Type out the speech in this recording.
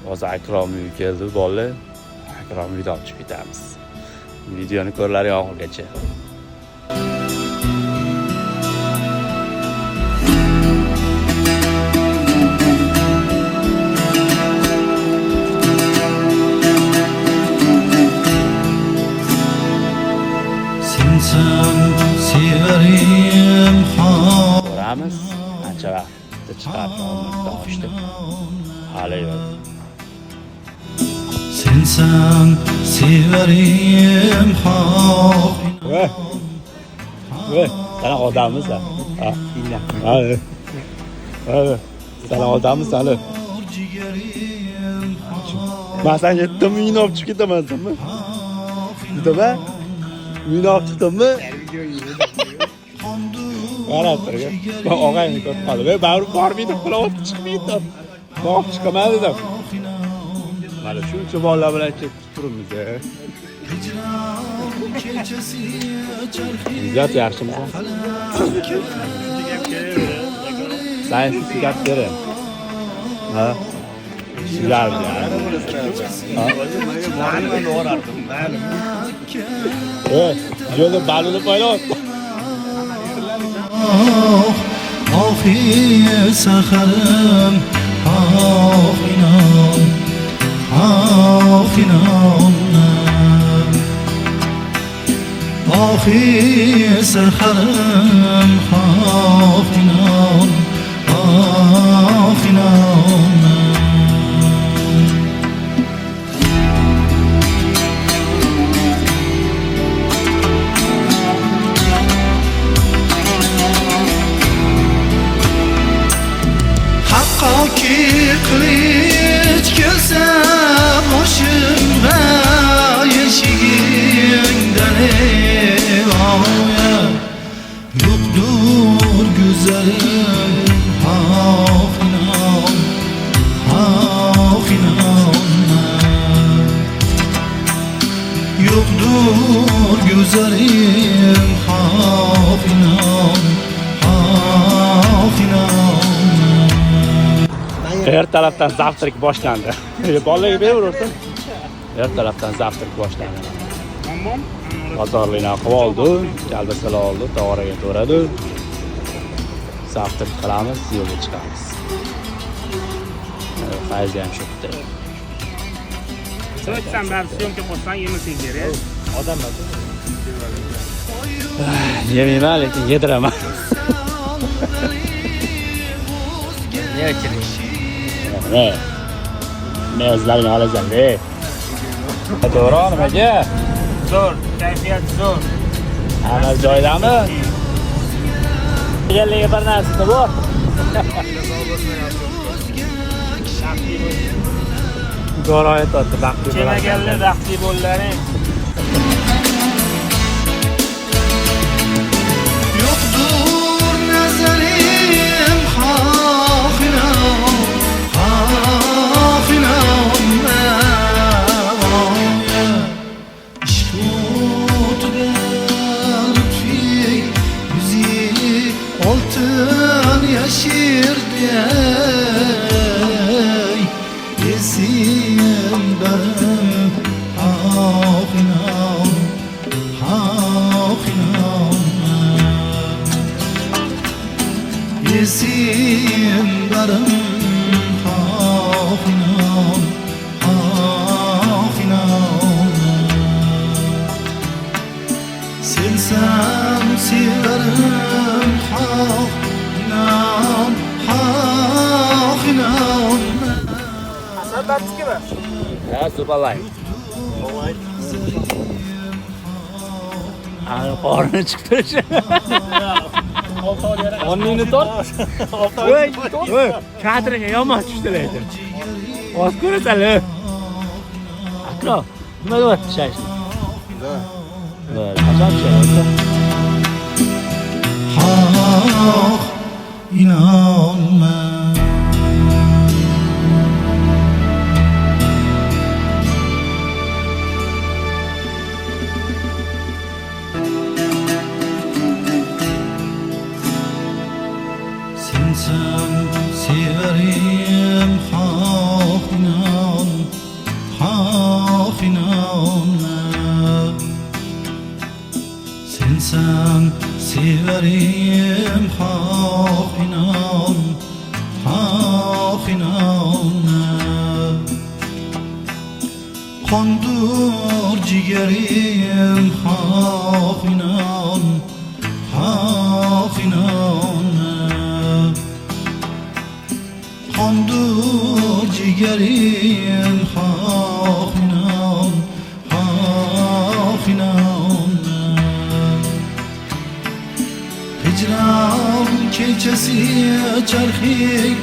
Hozir Akrom uyiga keldi bolalar. Akrom uydan olib chiqib ketamiz. Videoni ko'rlaring oxirigacha. Ko'ramiz. Ancha vaqtda chiqarib olmoqda hali yo'q. Sensan severim xoh. Sana odammiz ha. Hadi. Sana odammiz hali. Ben sen yettim uyini olib chiqib ketaman senmi? Yetaman? Uyini olib chiqdimmi? Qarab turgan. Ben og'ayni ko'rib qoldim. Bari bormaydi, qulab chiqmaydi. Ben olib chiqaman dedim. Mana shuncha bolalar bilan ketib turibmiz. Ziyat yaxshimisan? Sen shu gap kerak. Ha? Güzel yani. Evet, yolu balını paylaş. Ahi saharım, inan, inan. Ahi saharım, inan, inan. Haqqaki qilich kelsa boshimga eshigingdan oya yo'qdur go'zalim yo'qdur go'zalim Her tarafdan zavtrak boshlandi. Bolalarga beraversin. Her tarafdan zavtrak boshlandi. Bozorlikni qilib oldi, kalbasalar oldi, to'g'raga to'radi. Zavtrak qilamiz, yo'lga chiqamiz. Fayz ham shu yerda. So'tsan bar syomka qilsan yemasang kerak. Odamlar. Yemayman, lekin yediraman. Ne achirish? Ne o'zlaring olasan-da. To'g'ri, nimaga? Zo'r, kayfiyat zo'r. Hamma joydami? Deganligi bir narsa bor. G'aroyat o'tdi, baxtli bo'lasan. Kelmaganlar baxtli bo'llaring. Yo'qdur nazarim oltin yashirday esim barim inan esim barim inan sensam severim inan Hasan Battikimi? Ha, superlay. Ana qorni chiqdi. Onningni tort. Voy, kadrga yomon tushdilar. Oz ko'rasanlar. Akrom, nima deyapti shayxni? Qachon tushadi? inanma. Sensem severim inan Ellerim hak inan, hak inan. Kandır ciğerim hak inan, hak inan. Kandır ciğerim hak inan, hak inan. Hicran keçesi çarxik